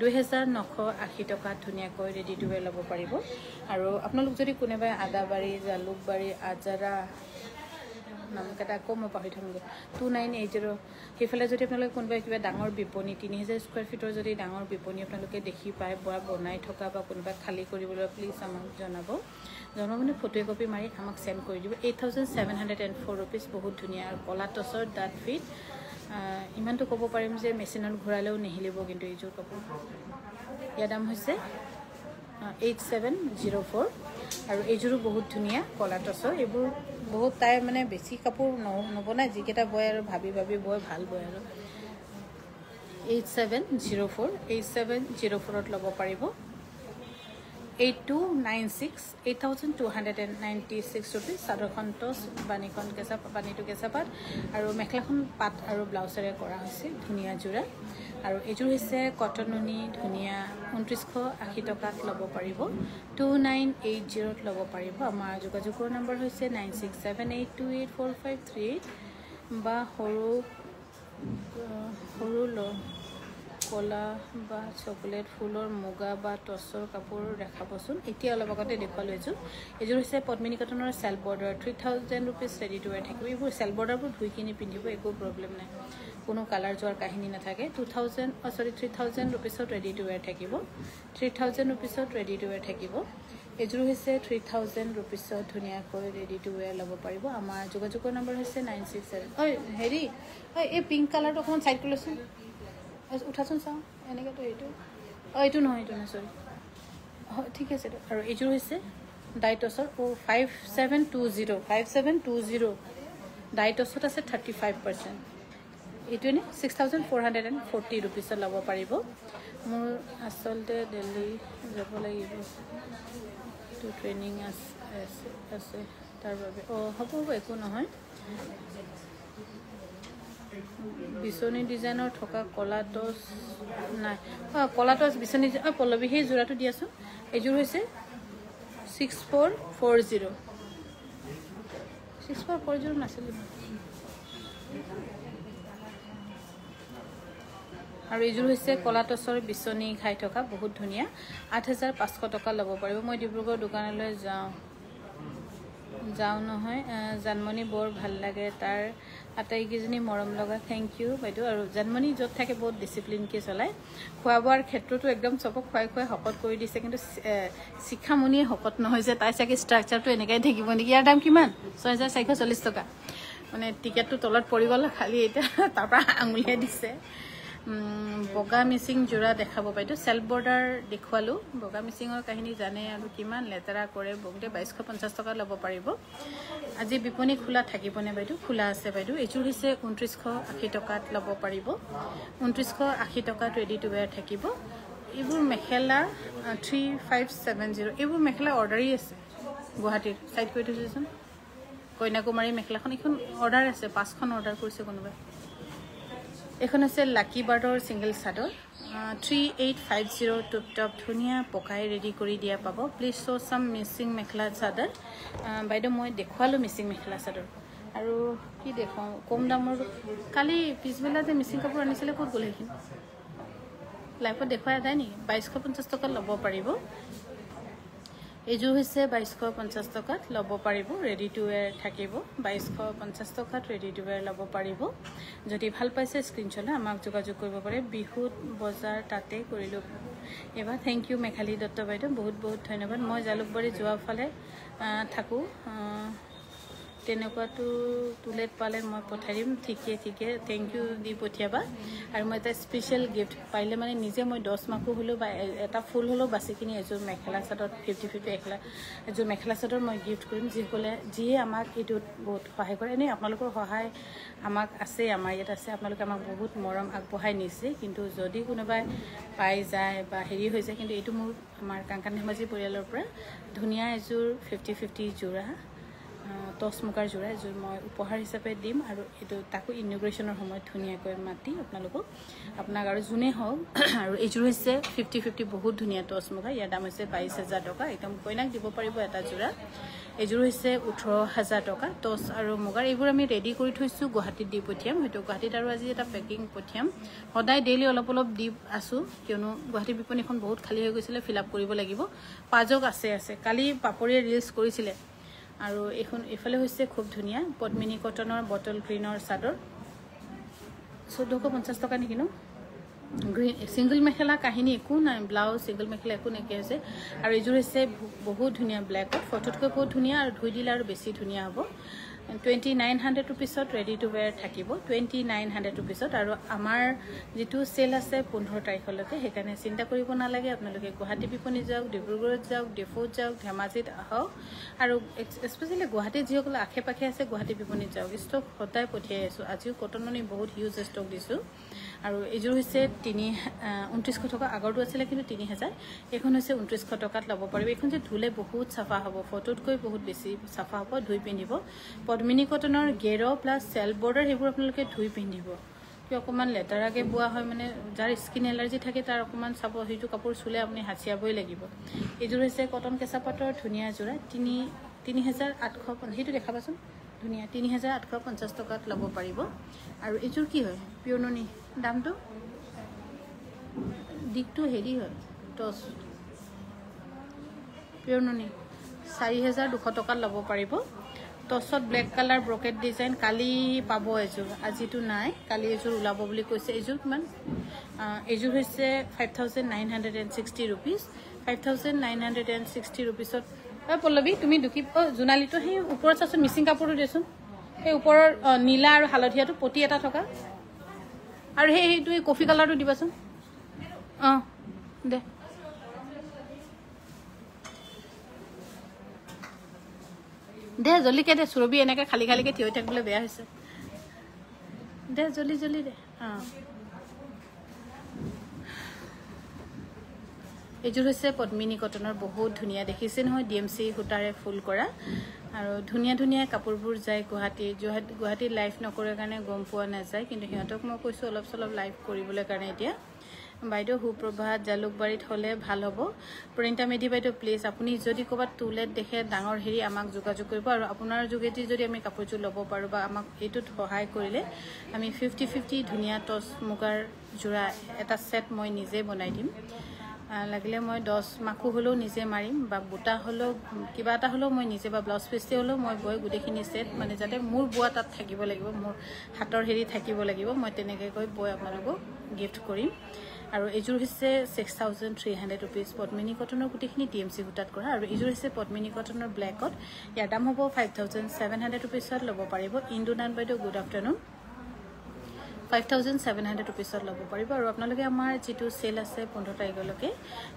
S1: 2980 টকাত ধুনীয়াকৈ ৰেডি টু ওয়্যাৰ ল'ব পাৰিব আৰু আপোনালোক যদি কোনোবাই আদাবাৰী জালুকবাৰী আজাৰা নামকেইটা আকৌ মই পাহৰি থাকোঁগৈ 2980 সেইফালে যদি আপোনালোকে কোনোবাই কিবা ডাঙৰ বিপণী 3000 স্কোৱাৰ ফিটৰ যদি ডাঙৰ বিপণী আপোনালোকে দেখি পায় বা বনাই থকা বা কোনোবাই খালী কৰিবলৈ প্লিজ আমাক জনাব মানে ফটোকপি মাৰি আমাক সেন্ড কৰি দিব 8704 rupees বহুত ধুনীয়া আৰু কলা টছৰ ডাট ফিট ইমানটো ক'ব পাৰিম যে মেচিনত ঘূৰালেও নিহিলিব কিন্তু এইযোৰ কাপোৰ ইয়াৰ দাম হৈছে 8704 আৰু এইযোৰো বহুত ধুনীয়া কলা টছৰ এইবোৰ বহুত তাই মানে বেছি কাপোৰ নবনাই যিকেইটা বয় আৰু ভাবি ভাবি বয় ভাল বয় আৰু 8704 ল'ব পাৰিব 8296 rupees চাদৰখন টছ বাণীখন বাণীটো কেঁচা পাত আৰু মেখেলাখন পাত আৰু ব্লাউজেৰে কৰা হৈছে ধুনীয়া যোৰা আৰু এইযোৰ হৈছে কটন নুনি ধুনীয়া 2980 টকাত ল'ব পাৰিব 2980 ল'ব পাৰিব আমাৰ যোগাযোগৰ নম্বৰ হৈছে 9678284538 বা সৰু কলা বা চকলেট ফুলৰ মুগা বা টছৰ কাপোৰ দেখাবচোন এতিয়া অলপ আগতে দেখুৱালোঁ এইযোৰ হৈছে পদ্মিনী কটনৰ self border 3000 rupees ready to wear থাকিব এইবোৰ চেল্ফ বৰ্ডাৰবোৰ ধুই কিনি পিন্ধিব একো প্ৰব্লেম নাই কোনো কালাৰ যোৱাৰ কাহিনী নাথাকে 3000 rupeesত ৰেডি টু ৱেৰ থাকিব 3000 rupeesত ৰেডি টু ৱেৰ থাকিব এইযোৰ হৈছে 3000 rupeesত ধুনীয়াকৈ ৰেডি টু ৱেৰ ল'ব পাৰিব আমাৰ যোগাযোগৰ নম্বৰ হৈছে 967 হেৰি এই পিংক কালাৰটো অকণমান চাইড কৰি লৈছোঁ উঠাচোন চাওঁ এনেকৈতো এইটো নহয় চৰি হয় ঠিক আছে আৰু এইযোৰ হৈছে ডাইটছৰ 5720 ডাইটছত আছে 35% এইটো এনে 6440 rupeesত ল'ব পাৰিব মোৰ আচলতে দিল্লী যাব লাগিব তো ট্ৰেইনিং আছে তাৰ বাবে হ'ব একো নহয় বিচনী ডিজাইনৰ থকা কলা টছ নাই কলা টছ বিচনী পল্লৱী সেই যোৰাটো দিয়াচোন এইযোৰ হৈছে 6440 নাছিল আৰু এইযোৰ হৈছে কলা টছৰ বিচনী খাই থকা বহুত ধুনীয়া 8500 টকা ল'ব পাৰিব মই ডিব্ৰুগড় দোকানলৈ যাওঁ নহয় জানমণি বৰ ভাল লাগে তাৰ আটাইকেইজনী মৰম লগা থেংক ইউ বাইদেউ আৰু জানমণি য'ত থাকে বহুত ডিচিপ্লিনকৈ চলায় খোৱা বোৱাৰ ক্ষেত্ৰতো একদম চবক খুৱাই শকত কৰি দিছে কিন্তু শিক্ষামণিয়ে শকত নহয় যে তাই চাগে ষ্ট্ৰাকচাৰটো এনেকৈ থাকিব নেকি ইয়াৰ দাম কিমান 6440 টকা মানে টিকেটটো তলত পৰি গ'ল খালি এতিয়া তাৰপৰা আঙুলিয়াই দিছে বগা মিচিং যোৰা দেখাব বাইদেউ চেল্ফ বৰ্ডাৰ দেখুৱালোঁ বগা মিচিঙৰ কাহিনী জানে আৰু কিমান লেতেৰা কৰে বহুতে 2250 টকা ল'ব পাৰিব আজি বিপণী খোলা থাকিবনে বাইদেউ খোলা আছে বাইদেউ এইযোৰ হৈছে 2980 টকাত ল'ব পাৰিব 2980 টকাত ৰেডি টু ৱেৰ থাকিব এইবোৰ মেখেলা 3570 এইবোৰ মেখেলা অৰ্ডাৰেই আছে গুৱাহাটীৰ চাইড কৰি থৈছোচোন কইনাকুমাৰী মেখেলাখন এইখন অৰ্ডাৰ আছে 5খন অৰ্ডাৰ কৰিছে কোনোবাই এখন আছে লাকি বাৰ্ডৰ সিংগল চাদৰ 3850 টপ টপ ধুনীয়া পকাই ৰেডি কৰি দিয়া পাব প্লিজ শ' চাম মিচিং মেখেলা চাদৰ বাইদেউ মই দেখুৱালোঁ মিচিং মেখেলা চাদৰ আৰু কি দেখুৱাওঁ কম দামৰ কালি পিছবেলা যে মিচিং কাপোৰ আনিছিলে ক'ত গ'ল সেইখিনি লাইফত দেখুৱাই যায় নেকি 2250 টকাত ল'ব পাৰিব এইযোৰ হৈছে 2250 টকাত ল'ব পাৰিব ৰেডি টু ৱেৰ থাকিব 2250 টকাত ৰেডি টু ৱেৰ ল'ব পাৰিব যদি ভাল পাইছে স্ক্ৰীনশ্বট আমাক যোগাযোগ কৰিব পাৰে বিহুত বজাৰ তাতে কৰিলোঁ এবাৰ থেংক ইউ মেঘালী দত্ত বাইদেউ বহুত ধন্যবাদ মই জালুকবাৰী যোৱা ফালে থাকোঁ তেনেকুৱাটো টুলেট পালে মই পঠাই দিম ঠিকে থেংক ইউ দি পঠিয়াবা আৰু মই এটা স্পেচিয়েল গিফ্ট পাৰিলে মানে নিজে মই 10 মাকো হ'লেও বা এটা ফুল হ'লেও বাছি কিনি এযোৰ মেখেলা চাদৰ 50 এযোৰ মেখেলা চাদৰ মই গিফ্ট কৰিম যিয়ে আমাক এইটোত বহুত সহায় কৰে এনেই আপোনালোকৰ সহায় আমাক আছে আমাৰ ইয়াত আছে আপোনালোকে আমাক বহুত মৰম আগবঢ়াই নিছে কিন্তু যদি কোনোবাই পাই যায় বা হেৰি হৈ যায় কিন্তু এইটো মোৰ আমাৰ কাংকান ধেমাজি পৰিয়ালৰ পৰা ধুনীয়া এযোৰ 50 যোৰা টছ মুগাৰ যোৰা এযোৰ মই উপহাৰ হিচাপে দিম আৰু এইটো তাকো ইনগ্ৰেশ্যনৰ সময়ত ধুনীয়াকৈ মাতি আপোনাক আৰু যোনে হওক আৰু এইযোৰ হৈছে 50 বহুত ধুনীয়া টছ মুগা ইয়াৰ দাম হৈছে 22000 টকা একদম কইনাক দিব পাৰিব এটা যোৰা এইযোৰ হৈছে 18000 টকা টছ আৰু মুগাৰ এইবোৰ আমি ৰেডি কৰি থৈছোঁ গুৱাহাটীত দি পঠিয়াম হয়তো গুৱাহাটীত আৰু আজি এটা পেকিং পঠিয়াম সদায় ডেইলি অলপ দি আছোঁ কিয়নো গুৱাহাটী বিপণীখন বহুত খালী হৈ গৈছিলে ফিল আপ কৰিব লাগিব পাজক আছে কালি পাপৰিয়ে ৰিলছ কৰিছিলে আৰু এখন এফালে হৈছে খুব ধুনীয়া পদ্মিনী কটনৰ বটল গ্ৰীনৰ চাদৰ 1450 টকা নেকি ন গ্ৰীন সিঙ্গল মেখেলা কাহিনী একো নাই ব্লাউজ সিঙ্গল মেখেলা একো নাকি আছে আৰু এযোৰ হৈছে বহুত ধুনীয়া ব্ল্যাকত ফটোতকৈ বহুত ধুনীয়া আৰু ধুই দিলে আৰু বেছি ধুনীয়া হ'ব 2900 rupeesত ৰেডি টু ওয়্যাৰ থাকিব 2900 rupeesত আৰু আমাৰ যেটো সেল আছে 15 তাৰিখলৈকে হেকাৰণে চিন্তা কৰিব নালাগে আপোনালোকে গুৱাহাটী বিপণী যাওক ডিব্ৰুগড়ত যাওক ডিফুত যাওক ধেমাজিত আহক আৰু স্পেশালি গুৱাহাটী যিসকল আখে-পাখে আছে গুৱাহাটী বিপণীত যাওক ষ্টক সদায় পঠিয়াই আছো আজিও কটননি বহুত হিউজ ষ্টক দিছো আৰু এযোৰ হৈছে 2900 টকা আগৰটো আছিল কিন্তু 3000 এখন হৈছে 2900 টকাত ল'ব পাৰিব এখন যে ধুলে বহুত সাফা হ'ব ফটোতকৈ বহুত বেছি সাফা হ'ব ধুই পিন্ধিব পদ্মিনী কটনৰ গেৰো প্লাস সেলফ বৰ্ডাৰ হেবোৰ আপোনালোকে ধুই পিন্ধিব কি অকমান লেটাৰাকে বুয়া হয় মানে যাৰ স্কিন এলাৰ্জি থাকে তাৰ অকমান চাব হেতু কাপোৰ চুলে আপুনি হাচিয়াবই লাগিব এযোৰ হৈছে কটন কেঁচা পাটৰ ধুনীয়া জোৰা 3850 হেতু দেখাবাচোন ধুনীয়া 3850 টকাত ল'ব পাৰিব আৰু এযোৰ কি হয় পিয়ৰ ননি দামটো দিকটো হেৰি হয় টস পিয়ৰ ননি 4200 টকা ল'ব পাৰিব টসত ব্ল্যাক কালাৰ ব্ৰকেট ডিজাইন কালি পাব এযোৰ আজিটো নাই কালি এযোৰ উলাব বুলি কৈছে এযোৰ কিমান এযোৰ হৈছে 5960 rupees 5960 rupeesত পল্লবী তুমি দুকি জুনালিটো হে ওপৰত আছে মিসিং কাপোৰটো দেচোন এই ওপৰৰ নীলা আৰু হালধিয়াটো পটি এটা থকা আৰু হেইটো কফি কালাৰটো দিবাচোন দে দে জলদি কে দে সুৰবি এনেকে খালি খালিকে থিয় থাকিবলে বেয়া হৈছে দে জলদি জলদি দে এযোৰ হৈছে পদ্মিনী কটনৰ বহুত ধুনীয়া দেখিছে নহয় ডিএমসি হুটাৰে ফুল কৰা আৰু ধুনীয়া ধুনীয়া কাপোৰবোৰ যায় গুৱাহাটী লাইভ নকৰে কাৰণে গম পোৱা নাযায় কিন্তু হিহঁতক মই কৈছো অলপ চলপ লাইভ কৰিবলৈ কাৰণে এতিয়া বাইদেউ সুপ্ৰভাত জালুকবাৰীত হলে ভাল হ'ব প্ৰিন্টা মেডি বাইদেউ প্লিজ আপুনি যদি ক'বাত টুলেট দেখে ডাঙৰ হেৰি আমাক যোগাযোগ কৰিব আৰু আপোনাৰ যোগেদি যদি আমি কাপোৰটো ল'ব পাৰো বা আমাক এইটোত সহায় কৰিলে আমি 50-50 ধুনীয়া টস মুগাৰ জোৰা এটা সেট মই নিজে বনাই দিম লাগিলে মই 10 মাকু হলো নিজে মাৰিম বা বুটা হলো কিবা এটা হলো মই নিজে বা ব্লাউজ পিসতে হলো মই বয় গুটেখিনি সেট মানে যাতে মোৰ বুয়া তাত থাকিব লাগিব মোৰ হাতৰ হেৰি থাকিব লাগিব মই তেনেকৈ কৈ বয় আপোনালোকক গিফট কৰিম আৰু এযোৰ হৈছে 6300 rupees পদ্মিনী কটনৰ গুটেখিনি টিএমসি গুটাত কৰা আৰু এযোৰ হৈছে পদ্মিনী কটনৰ ব্ল্যাকত ইয়াৰ দাম হ'ব 5700 rupeesত ল'ব পাৰিব ইন্দুনান বাইদেউ গুড আফটাৰনুন 5700 rupeesত ল'ব পাৰিব আৰু আপোনালোকে আমাৰ যেটো সেল আছে 15 তাৰিখলৈকে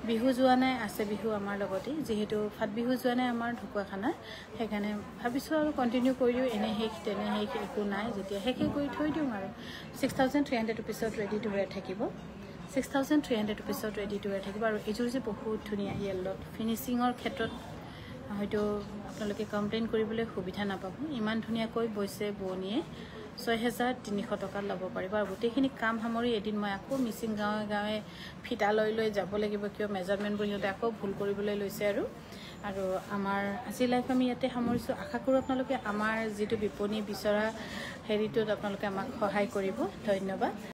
S1: বিহু যোৱা নাই আছে বিহু আমাৰ লগতে যেহেতু ফাট বিহু যোৱা নাই আমাৰ ঢকুৱাখানাৰ হেকানে ভাবিছো আৰু কন্টিনিউ কৰিও এনে হেক তেনে হেক একো নাই যেতিয়া হেকে কৰি থৈ দিম আৰু 6300 rupeesত ৰেডি টু ওয়্যাৰ থাকিব 6300 rupeesত ৰেডি টু ওয়্যাৰ থাকিব আৰু এযোৰ যে বহুত ধুনীয়া ইয়েলত ফিনিশিংৰ ক্ষেত্ৰত হয়তো আপোনালোকে কমপ্লেইন কৰিবলৈ সুবিধা নাপাব ইমান ধুনীয়াকৈ বৈছে বনিয়ে 6300 টকা ল'ব পাৰিব আৰু গোটেইখিনি কাম সামৰি এদিন মই আকৌ মিচিং গাঁৱে গাঁৱে ফিটা লৈ যাব লাগিব কিয় মেজাৰমেন্ট বোৰ ইহঁতে আকৌ ভুল কৰিবলৈ লৈছে আৰু আমাৰ আজি লাইফ আমি ইয়াতে সামৰিছো আশা কৰো আপোনালোকে আমাৰ যেটো বিপণী বিচৰা হেৰিটোত আপোনালোকে আমাক সহায় কৰিব ধন্যবাদ